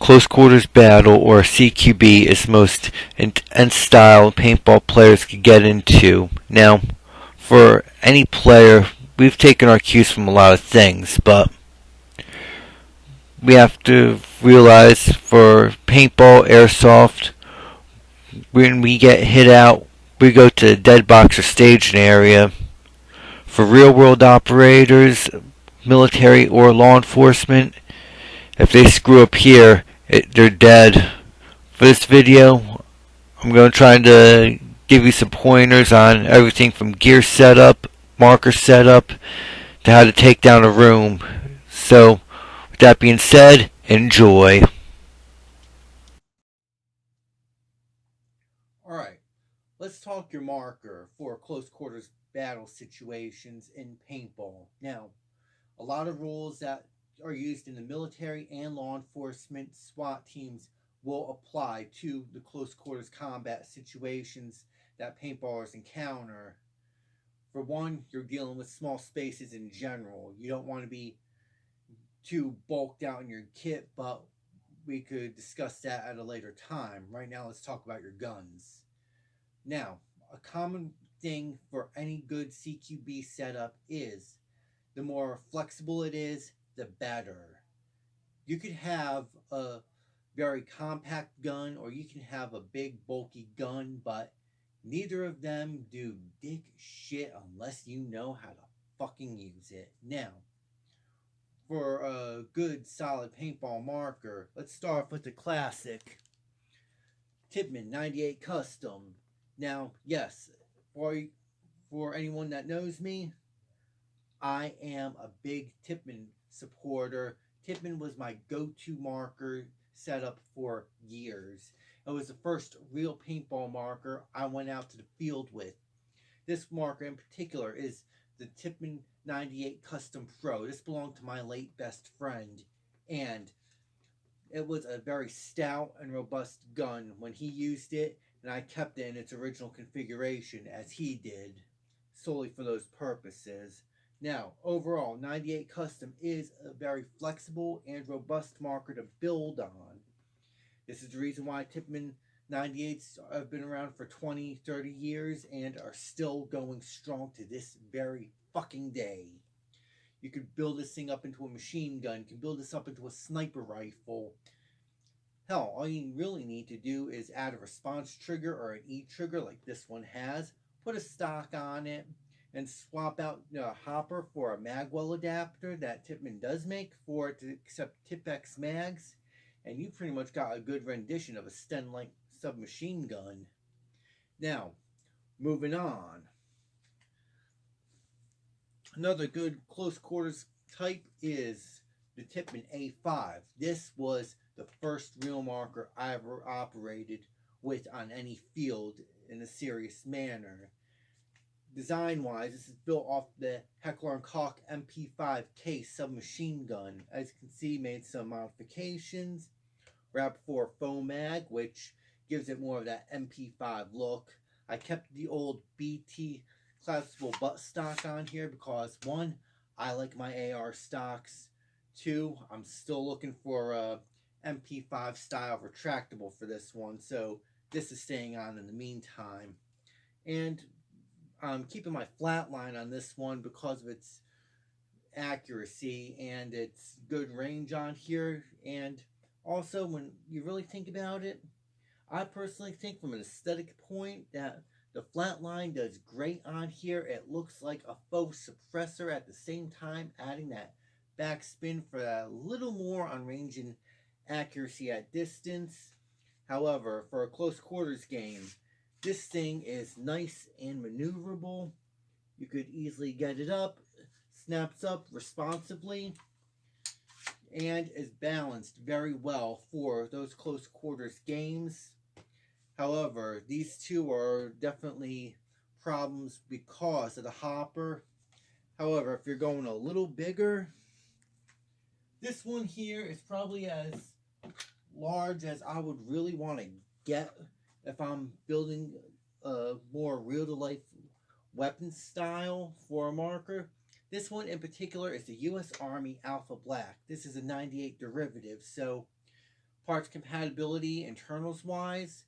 Close Quarters Battle, or CQB, is the most intense style paintball players can get into. Now, for any player, we've taken our cues from a lot of things, but we have to realize for paintball, airsoft, when we get hit out, we go to the dead box or staging area. For real world operators, military, or law enforcement, if they screw up here, they're dead. For this video, I'm going to try to give you some pointers on everything from gear setup, marker setup, to how to take down a room. So, with that being said, enjoy. Alright, let's talk your marker for close quarters battle situations in paintball. Now, a lot of rules that are used in the military and law enforcement SWAT teams will apply to the close quarters combat situations that paintballers encounter. For one, you're dealing with small spaces in general. You don't want to be too bulked out in your kit, but we could discuss that at a later time. Right now, let's talk about your guns. Now, a common thing for any good CQB setup is the more flexible it is, the better. You could have a very compact gun or you can have a big bulky gun, but neither of them do dick shit unless you know how to fucking use it. Now, for a good solid paintball marker, let's start with the classic Tipman 98 Custom. Now, yes, for anyone that knows me, I am a big Tipman supporter. Tipman was my go-to marker setup for years. It was the first real paintball marker I went out to the field with. This marker in particular is the Tipman 98 Custom Pro. This belonged to my late best friend, and it was a very stout and robust gun when he used it, and I kept it in its original configuration as he did, solely for those purposes. Now, overall, 98 Custom is a very flexible and robust marker to build on. This is the reason why Tipman 98s have been around for 20, 30 years and are still going strong to this very fucking day. You could build this thing up into a machine gun, you can build this up into a sniper rifle. Hell, all you really need to do is add a response trigger or an E trigger like this one has, put a stock on it, and swap out the hopper for a magwell adapter that Tipman does make for it to accept Tipex mags, and you pretty much got a good rendition of a Sten-like submachine gun. Now, moving on. Another good close quarters type is the Tipman A5. This was the first real marker I ever operated with on any field in a serious manner. Design wise, this is built off the Heckler and Koch MP5K submachine gun. As you can see, made some modifications. Wrapped for foam mag, which gives it more of that MP5 look. I kept the old BT collapsible butt stock on here because one, I like my AR stocks. Two, I'm still looking for a MP5 style retractable for this one, so this is staying on in the meantime. And I'm keeping my flat line on this one because of its accuracy and its good range on here. And also, when you really think about it, I personally think from an aesthetic point that the flat line does great on here. It looks like a faux suppressor at the same time, adding that backspin for a little more on range and accuracy at distance. However, for a close quarters game, this thing is nice and maneuverable. You could easily get it up, snaps up responsibly, and is balanced very well for those close quarters games. However, these two are definitely problems because of the hopper. However, if you're going a little bigger, this one here is probably as large as I would really want to get if I'm building a more real to life weapon style for a marker. This one in particular is the US Army Alpha Black. This is a 98 derivative, so Parts compatibility, internals wise,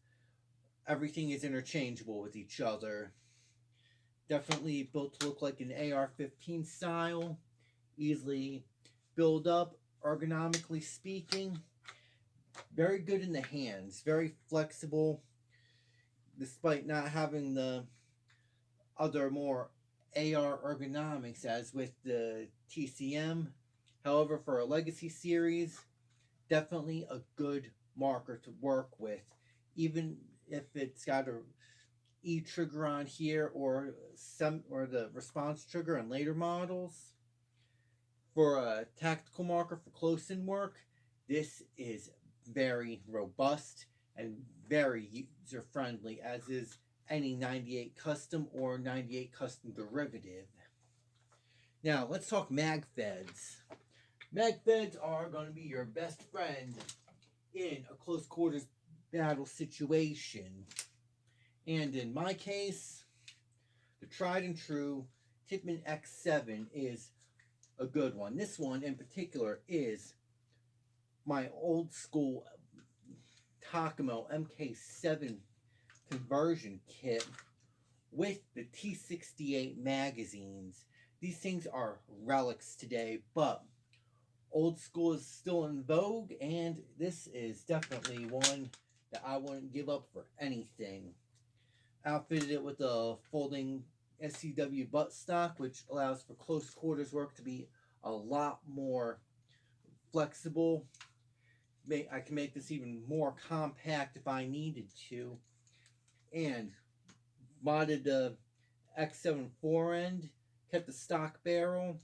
everything is interchangeable with each other. Definitely built to look like an AR-15 style, easily build up, ergonomically speaking. Very good in the hands, very flexible, despite not having the other more AR ergonomics as with the TCM. However, for a Legacy series, definitely a good marker to work with, even if it's got a E trigger on here or the response trigger on later models. For a tactical marker for close-in work, this is very robust and very user-friendly, as is any 98 custom or 98 custom derivative. Now, let's talk mag feds. Mag feds are going to be your best friend in a close quarters battle situation. And in my case, the tried and true Tippmann X7 is a good one. This one in particular is my old school Takamo MK7 conversion kit with the T68 magazines. These things are relics today, but old school is still in vogue, and this is definitely one that I wouldn't give up for anything. Outfitted it with a folding SCW buttstock, which allows for close quarters work to be a lot more flexible. I can make this even more compact if I needed to. And modded the X7 forend, kept the stock barrel.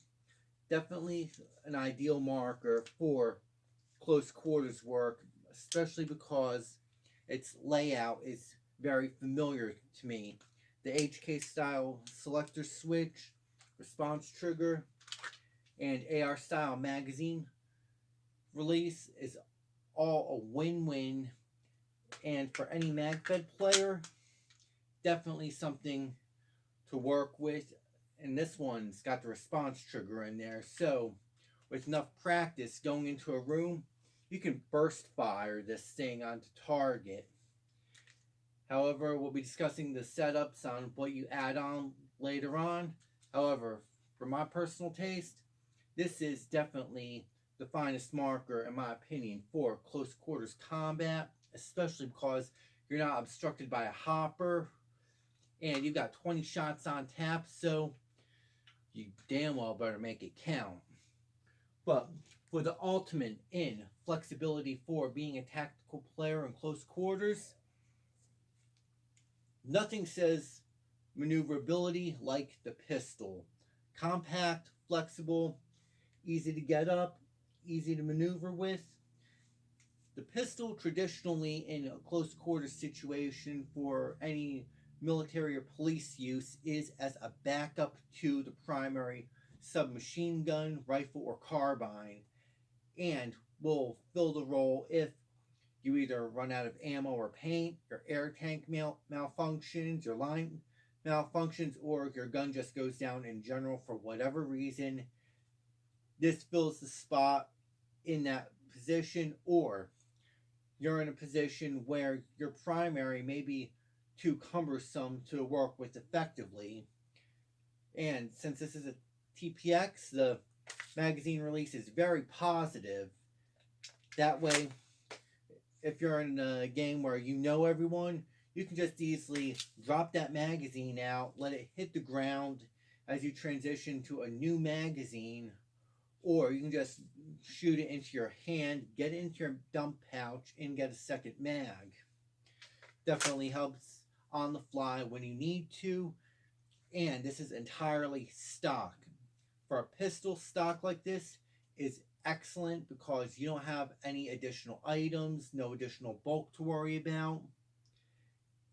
Definitely an ideal marker for close quarters work, especially because its layout is very familiar to me. The HK style selector switch, response trigger, and AR style magazine release is all a win-win, and for any MagFed player, definitely something to work with. And this one's got the response trigger in there, so with enough practice going into a room, you can burst fire this thing onto target. However, we'll be discussing the setups on what you add on later on. However, for my personal taste, this is definitely the finest marker, in my opinion, for close quarters combat, especially because you're not obstructed by a hopper and you've got 20 shots on tap, so you damn well better make it count. But for the ultimate in flexibility for being a tactical player in close quarters, nothing says maneuverability like the pistol. Compact, flexible, easy to get up, easy to maneuver with. The pistol, traditionally in a close quarters situation for any military or police use, is as a backup to the primary submachine gun, rifle, or carbine, and will fill the role if you either run out of ammo or paint, your air tank malfunctions, your line malfunctions, or your gun just goes down in general for whatever reason. This fills the spot in that position, or you're in a position where your primary may be too cumbersome to work with effectively. And since this is a TPX, the magazine release is very positive. That way, if you're in a game where you know everyone, you can just easily drop that magazine out, let it hit the ground as you transition to a new magazine, or you can just shoot it into your hand, get it into your dump pouch, and get a second mag. Definitely helps on the fly when you need to, and this is entirely stock. For a pistol, stock like this is excellent because you don't have any additional items, no additional bulk to worry about,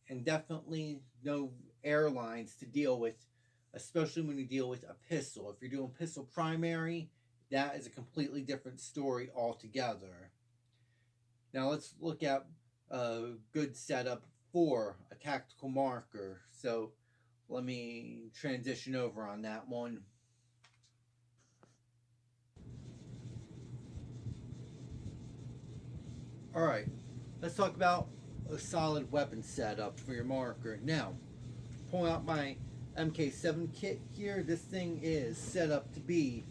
and definitely no airlines to deal with, especially when you deal with a pistol. If you're doing pistol primary, that is a completely different story altogether. Now let's look at a good setup for a tactical marker. So let me transition over on that one. Alright, let's talk about a solid weapon setup for your marker. Now, pulling out my MK7 kit here, this thing is set up to be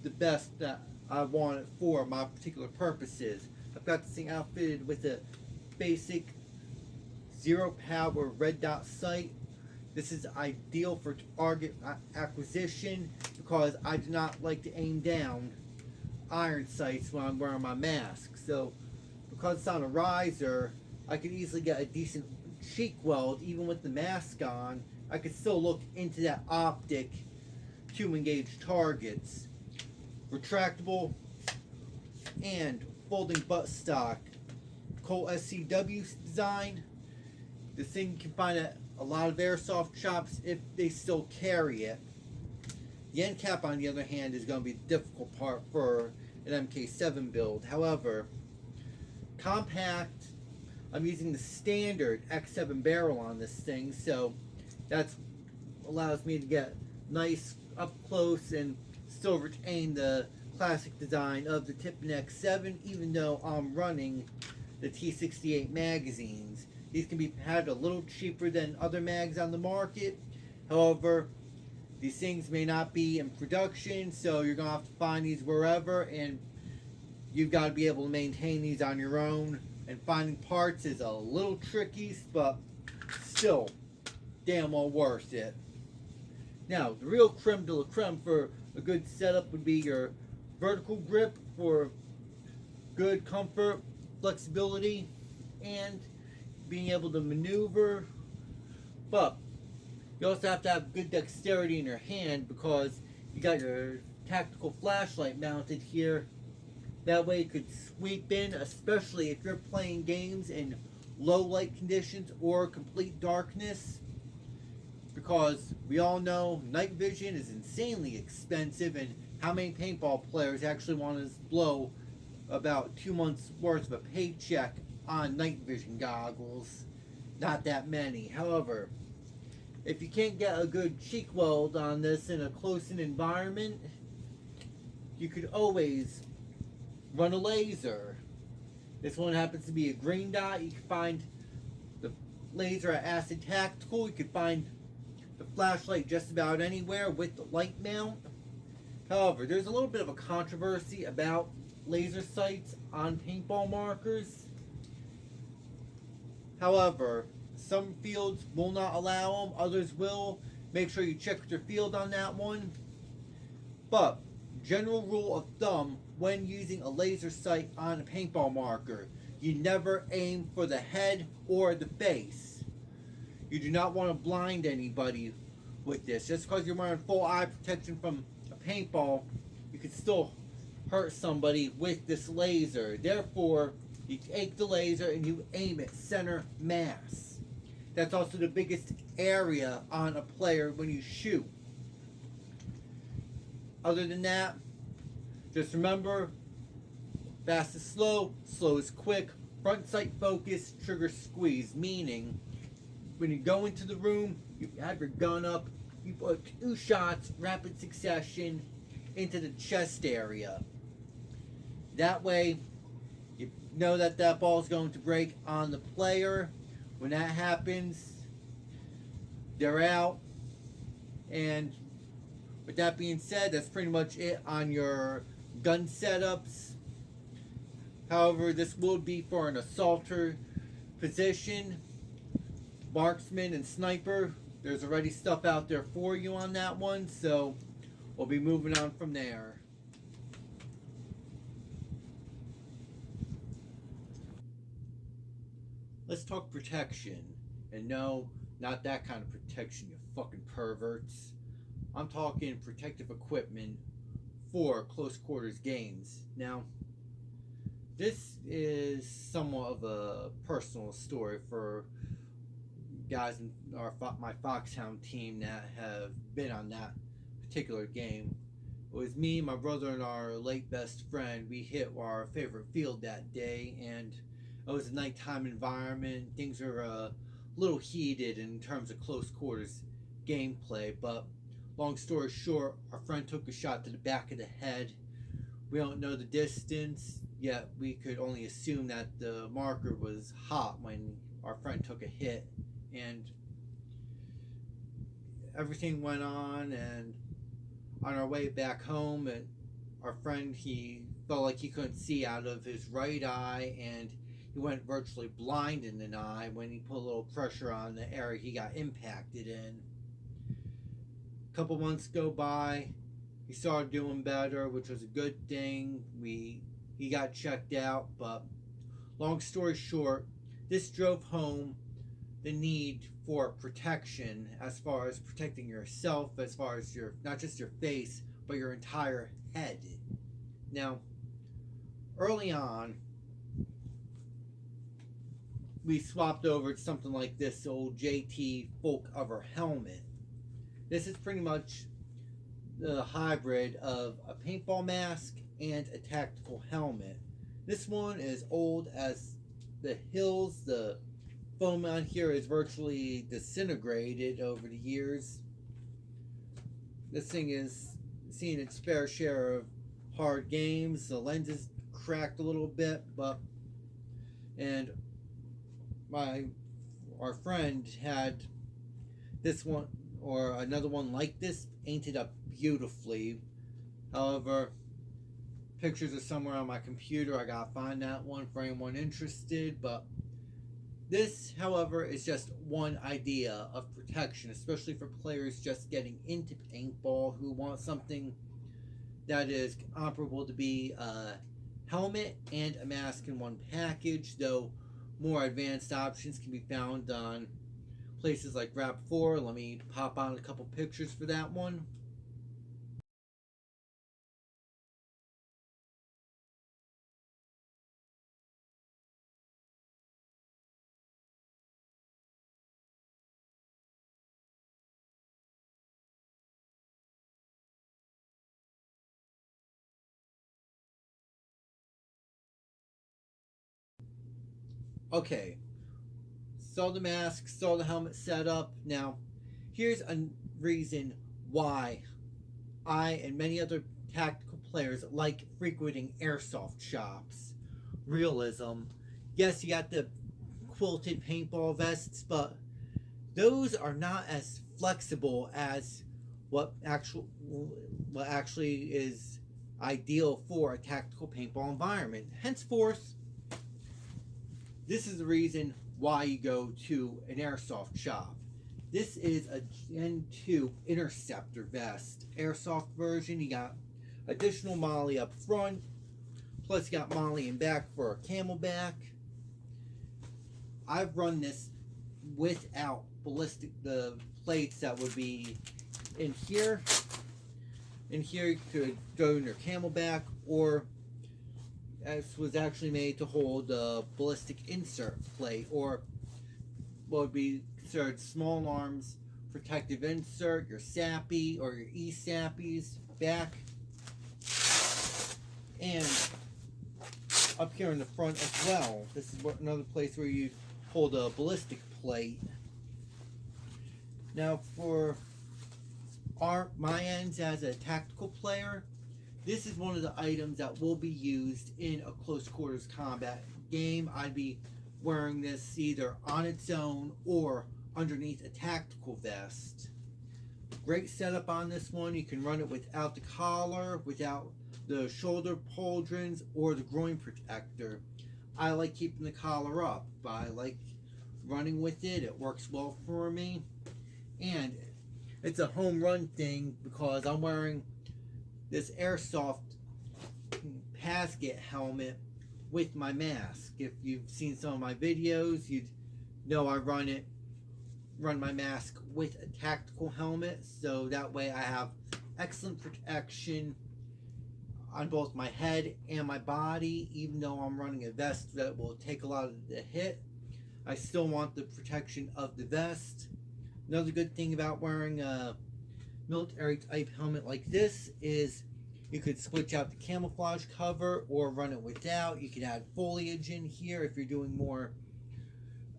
the best that I want it for my particular purposes. I've got this thing outfitted with a basic zero power red dot sight. This is ideal for target acquisition because I do not like to aim down iron sights when I'm wearing my mask. So because it's on a riser, I could easily get a decent cheek weld even with the mask on. I could still look into that optic to engage targets. Retractable and folding buttstock Colt SCW design. This thing can find a lot of airsoft shops if they still carry it. The end cap, on the other hand, is going to be the difficult part for an MK7 build. However, compact, I'm using the standard X7 barrel on this thing, so that allows me to get nice up close and still retain the classic design of the Tippin X7, even though I'm running the T68 magazines. These can be had a little cheaper than other mags on the market. However, these things may not be in production, so you're going to have to find these wherever, and you've got to be able to maintain these on your own. And finding parts is a little tricky, but still damn well worth it. Now, the real creme de la creme for a good setup would be your vertical grip for good comfort, flexibility, and being able to maneuver. But you also have to have good dexterity in your hand because you got your tactical flashlight mounted here. That way you could sweep in, especially if you're playing games in low light conditions or complete darkness. Because we all know night vision is insanely expensive, and how many paintball players actually want to blow about 2 months worth of a paycheck on night vision goggles? Not that many. However, if you can't get a good cheek weld on this in a close-in environment, you could always run a laser. This one happens to be a green dot. You can find the laser at Acid Tactical. You can find the flashlight just about anywhere with the light mount. However, there's a little bit of a controversy about laser sights on paintball markers. However, some fields will not allow them, others will. Make sure you check your field on that one. But, general rule of thumb when using a laser sight on a paintball marker, you never aim for the head or the face. You do not want to blind anybody with this. Just because you're wearing full eye protection from a paintball, you could still hurt somebody with this laser. Therefore, you take the laser and you aim it center mass. That's also the biggest area on a player when you shoot. Other than that, just remember, fast is slow, slow is quick, front sight focus, trigger squeeze, meaning when you go into the room, you have your gun up, you put 2 shots, rapid succession, into the chest area. That way, you know that that ball is going to break on the player. When that happens, they're out. And with that being said, that's pretty much it on your gun setups. However, this will be for an assaulter position, marksman, and sniper. There's already stuff out there for you on that one, so we'll be moving on from there. Let's talk protection. And no, not that kind of protection, you fucking perverts. I'm talking protective equipment for close quarters games. Now, this is somewhat of a personal story for guys in my Foxhound team that have been on that particular game. It was me, my brother, and our late best friend. We hit our favorite field that day, and it was a nighttime environment. Things are a little heated in terms of close quarters gameplay, but long story short, our friend took a shot to the back of the head. We don't know the distance. yet we could only assume that the marker was hot when our friend took a hit. And everything went on, and on our way back home, and our friend, he felt like he couldn't see out of his right eye, and he went virtually blind in an eye when he put a little pressure on the area he got impacted in. A couple months go by, he started doing better, which was a good thing. He got checked out, but long story short, this drove home the need for protection, as far as protecting yourself, as far as your, not just your face, but your entire head. Now, early on, we swapped over to something like this old JT Folk Cover helmet. This is pretty much the hybrid of a paintball mask and a tactical helmet. This one is old as the hills. The foam on here is virtually disintegrated over the years. This thing is seen its fair share of hard games. The lens is cracked a little bit, but and our friend had this one or another one like this painted up beautifully. However, pictures are somewhere on my computer. I gotta find that one for anyone interested. But this, however, is just one idea of protection, especially for players just getting into paintball who want something that is comparable to be a helmet and a mask in one package, though more advanced options can be found on places like Rap4. Let me pop on a couple pictures for that one. Okay, saw the mask, saw the helmet set up. Now, here's a reason why I and many other tactical players like frequenting airsoft shops. Realism. Yes, you got the quilted paintball vests, but those are not as flexible as what actual what actually is ideal for a tactical paintball environment. Henceforth, this is the reason why you go to an airsoft shop. This is a Gen 2 Interceptor vest. Airsoft version. You got additional molly up front. Plus you got molly in back for a camelback. I've run this without the plates that would be in here. In here you could go in your camelback, or this was actually made to hold a ballistic insert plate, or what would be considered small arms protective insert, your SAPI or your E-SAPIs back. And up here in the front as well, this is another place where you hold a ballistic plate. Now for my ends as a tactical player, this is one of the items that will be used in a close quarters combat game. I'd be wearing this either on its own or underneath a tactical vest. Great setup on this one. You can run it without the collar, without the shoulder pauldrons, or the groin protector. I like keeping the collar up. I like running with it. It works well for me. And it's a home run thing because I'm wearing this airsoft Pasket helmet with my mask. If you've seen some of my videos, you'd know I run my mask with a tactical helmet, so that way I have excellent protection on both my head and my body. Even though I'm running a vest that will take a lot of the hit, I still want the protection of the vest. Another good thing about wearing a military type helmet like this is you could switch out the camouflage cover or run it without. You could add foliage in here if you're doing more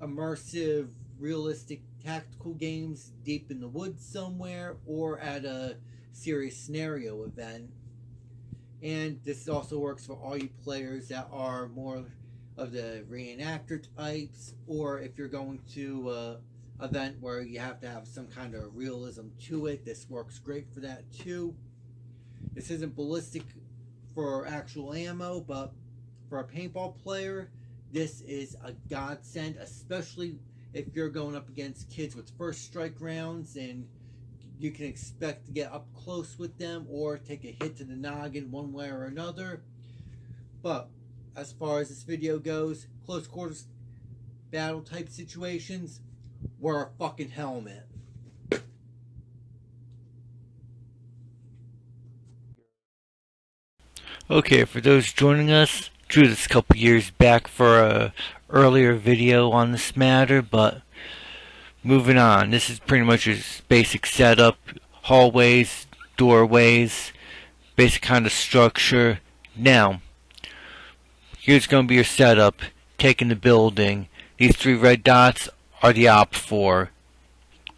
immersive, realistic tactical games deep in the woods somewhere, or at a serious scenario event. And this also works for all you players that are more of the reenactor types, or if you're going to event where you have to have some kind of realism to it, this works great for that too. This isn't ballistic for actual ammo, but for a paintball player, this is a godsend, especially if you're going up against kids with first strike rounds and you can expect to get up close with them or take a hit to the noggin one way or another. But as far as this video goes, close quarters battle type situations, wear a fucking helmet. Okay, for those joining us, drew this a couple years back for a earlier video on this matter, but moving on. This is pretty much your basic setup: hallways, doorways, basic kind of structure. Now, here's going to be your setup. Taking the building. These three red dots are the op 4.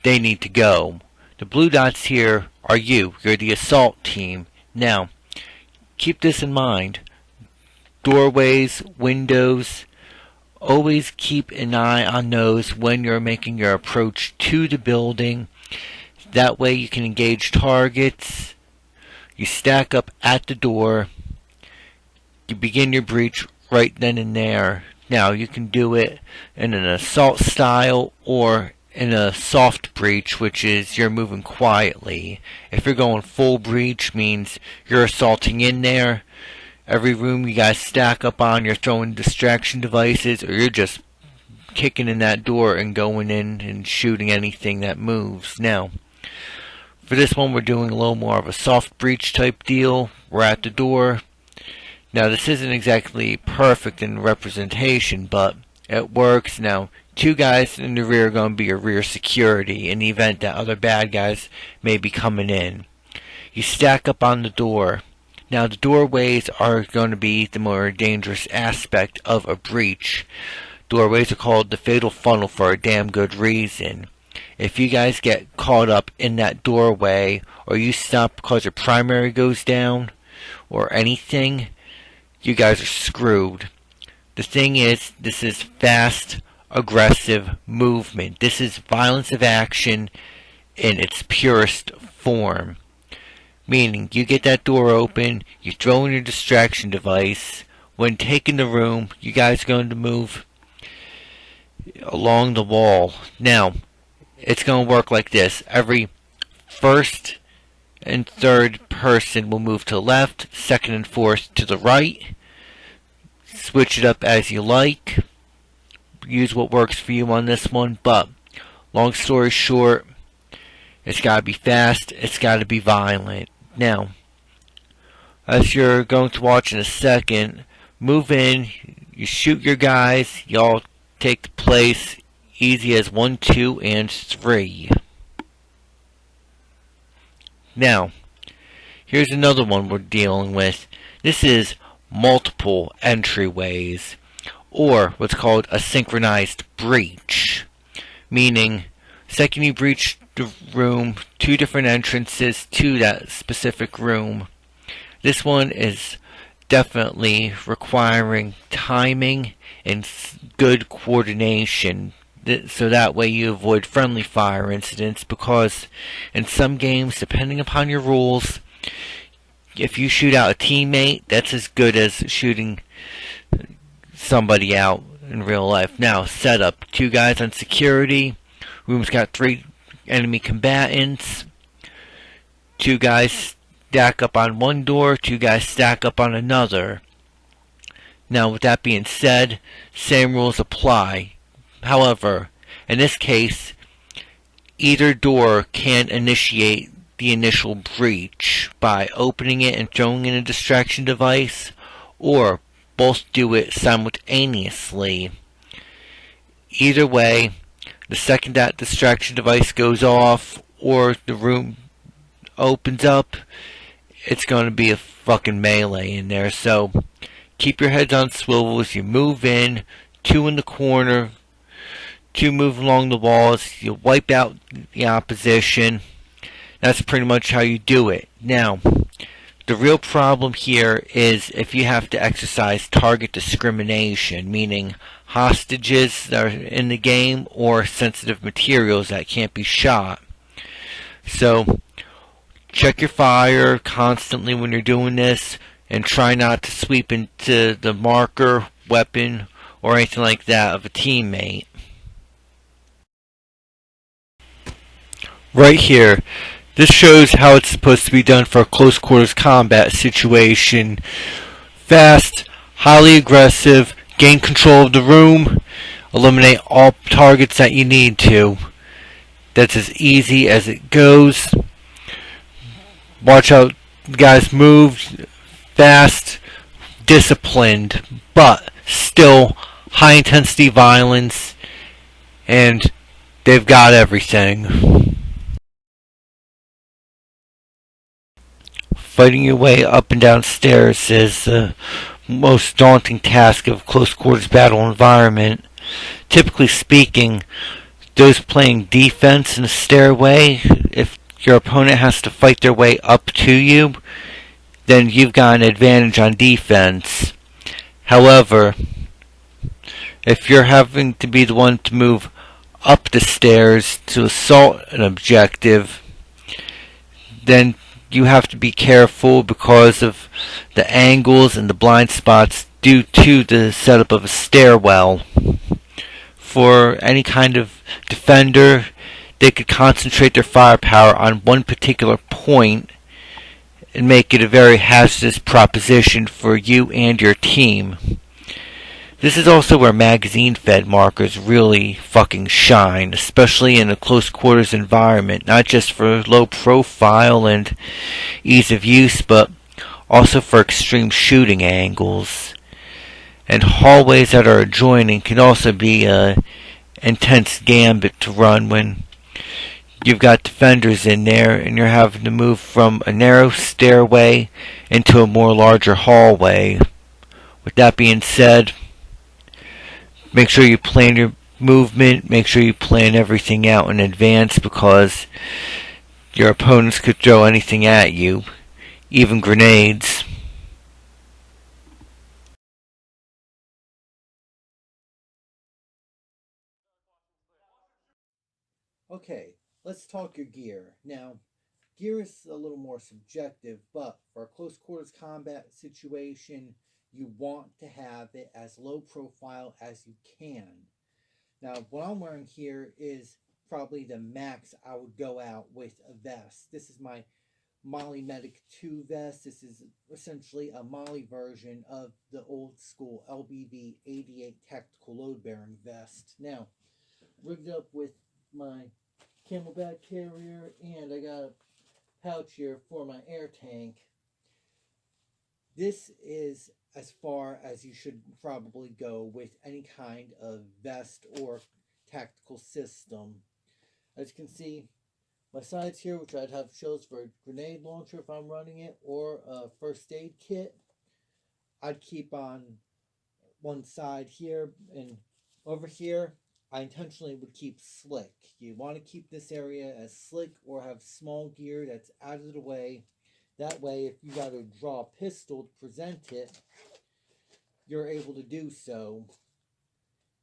They need to go. The blue dots here are you. You're the assault team. Now, keep this in mind. Doorways, windows, always keep an eye on those when you're making your approach to the building. That way you can engage targets. You stack up at the door. You begin your breach right then and there. Now you can do it in an assault style or in a soft breach, which is you're moving quietly. If you're going full breach, means you're assaulting in there. Every room you guys stack up on, you're throwing distraction devices, or you're just kicking in that door and going in and shooting anything that moves. Now, for this one, we're doing a little more of a soft breach type deal. We're at the door. Now, this isn't exactly perfect in representation, but it works. Now, two guys in the rear are going to be your rear security in the event that other bad guys may be coming in. You stack up on the door. Now, the doorways are going to be the more dangerous aspect of a breach. Doorways are called the fatal funnel for a damn good reason. If you guys get caught up in that doorway, or you stop because your primary goes down, or anything, you guys are screwed. The thing is, this is fast, aggressive movement. This is violence of action in its purest form. Meaning, you get that door open, you throw in your distraction device. When taking the room, you guys are going to move along the wall. Now, it's going to work like this. Every first and third person will move to the left, second and fourth to the right. Switch it up as you like. Use what works for you on this one, but long story short, it's got to be fast, it's got to be violent. Now, as you're going to watch in a second, move in, you shoot your guys, y'all take the place, easy as 1, 2, and 3. Now, here's another one we're dealing with. This is multiple entryways, or what's called a synchronized breach. Meaning, second you breach the room, 2 different entrances to that specific room. This one is definitely requiring timing and good coordination, so that way you avoid friendly fire incidents, because in some games, depending upon your rules, if you shoot out a teammate, that's as good as shooting somebody out in real life. Now, setup: 2 guys on security. Room's got 3 enemy combatants. 2 guys stack up on one door, 2 guys stack up on another. Now, with that being said, same rules apply. However, in this case, either door can initiate the initial breach by opening it and throwing in a distraction device, or both do it simultaneously. Either way, the second that distraction device goes off or the room opens up, it's going to be a fucking melee in there. So keep your heads on swivels. You move in, 2 in the corner, 2 move along the walls. You wipe out the opposition. That's pretty much how you do it. Now, The real problem here is if you have to exercise target discrimination, meaning hostages that are in the game or sensitive materials that can't be shot. So check your fire constantly when you're doing this and try not to sweep into the marker, weapon, or anything like that of a teammate. Right here, this shows how it's supposed to be done for a close quarters combat situation. Fast, highly aggressive, gain control of the room, eliminate all targets that you need to. That's as easy as it goes. Watch how the guys move fast, disciplined, but still high intensity violence, and they've got everything. Fighting your way up and down stairs is the most daunting task of a close quarters battle environment. Typically speaking, those playing defense in a stairway, if your opponent has to fight their way up to you, then you've got an advantage on defense. However, if you're having to be the one to move up the stairs to assault an objective, then you have to be careful because of the angles and the blind spots due to the setup of a stairwell. For any kind of defender, they could concentrate their firepower on one particular point and make it a very hazardous proposition for you and your team. This is also where magazine-fed markers really fucking shine, especially in a close quarters environment, not just for low profile and ease of use, but also for extreme shooting angles. And hallways that are adjoining can also be an intense gambit to run when you've got defenders in there and you're having to move from a narrow stairway into a more larger hallway. With that being said, make sure you plan your movement, make sure you plan everything out in advance because your opponents could throw anything at you, even grenades. Okay, let's talk your gear. Now, gear is a little more subjective, but for a close quarters combat situation, you want to have it as low profile as you can. Now, what I'm wearing here is probably the max I would go out with a vest. This is my Molly Medic 2 vest. This is essentially a Molly version of the old school LBV 88 tactical load bearing vest. Now, rigged up with my camelback carrier, and I got a pouch here for my air tank. This is as far as you should probably go with any kind of vest or tactical system. As you can see, my sides here, which I'd have shows for a grenade launcher if I'm running it, or a first aid kit, I'd keep on one side here, and over here I intentionally would keep slick. You want to keep this area as slick or have small gear that's out of the way. That way, if you got to draw a pistol to present it, you're able to do so.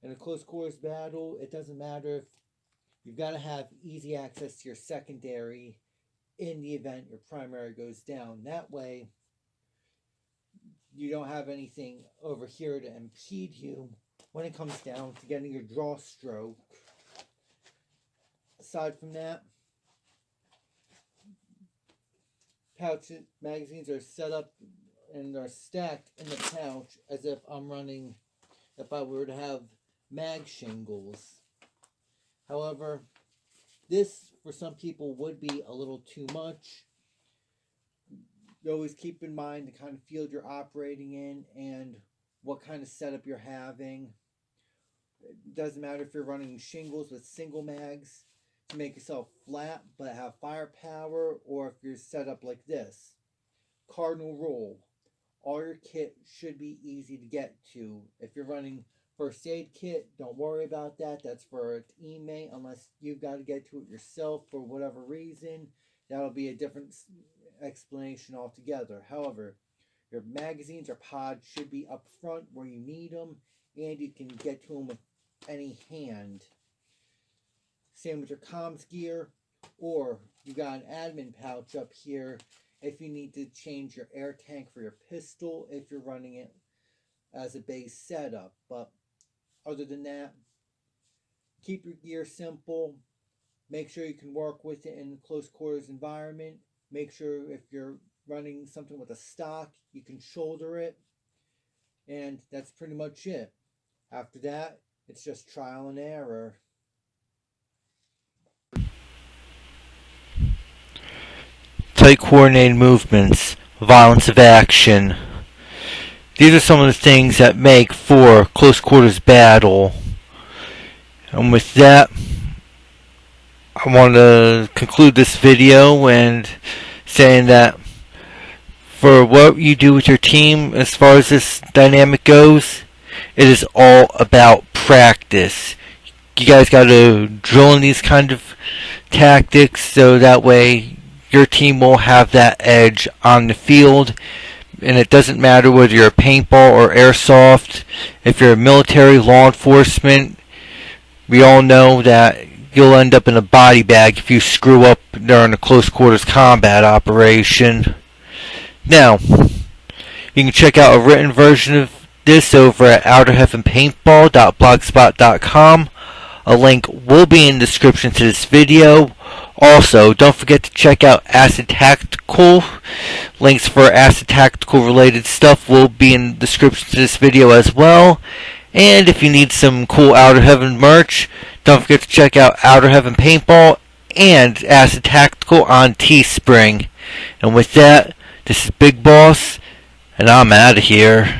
In a close quarters battle, it doesn't matter if you've got to have easy access to your secondary in the event your primary goes down. That way, you don't have anything over here to impede you when it comes down to getting your draw stroke. Aside from that, pouch magazines are set up and are stacked in the pouch as if I'm running, if I were to have mag shingles. However, this for some people would be a little too much. You always keep in mind the kind of field you're operating in and what kind of setup you're having. It doesn't matter if you're running shingles with single mags to make yourself flat but have firepower, or if you're set up like this. Cardinal rule: all your kit should be easy to get to. If you're running first aid kit, don't worry about that. That's for a teammate unless you've got to get to it yourself for whatever reason. That'll be a different explanation altogether. However, your magazines or pods should be up front where you need them, and you can get to them with any hand. Same with your comms gear, or you got an admin pouch up here if you need to change your air tank for your pistol if you're running it as a base setup. But other than that, keep your gear simple. Make sure you can work with it in a close quarters environment. Make sure if you're running something with a stock, you can shoulder it. And that's pretty much it. After that, it's just trial and error. Tight coordinated movements, violence of action. These are some of the things that make for close quarters battle. And with that, I want to conclude this video and saying that for what you do with your team as far as this dynamic goes, it is all about practice. You guys got to drill in these kind of tactics so that way your team will have that edge on the field. And it doesn't matter whether you're a paintball or airsoft. If you're a military, law enforcement, we all know that you'll end up in a body bag if you screw up during a close quarters combat operation. Now, you can check out a written version of this over at outerheavenpaintball.blogspot.com. A link will be in the description to this video. Also, don't forget to check out Acid Tactical. Links for Acid Tactical related stuff will be in the description to this video as well. And if you need some cool Outer Heaven merch, don't forget to check out Outer Heaven Paintball and Acid Tactical on Teespring. And with that, this is Big Boss, and I'm out of here.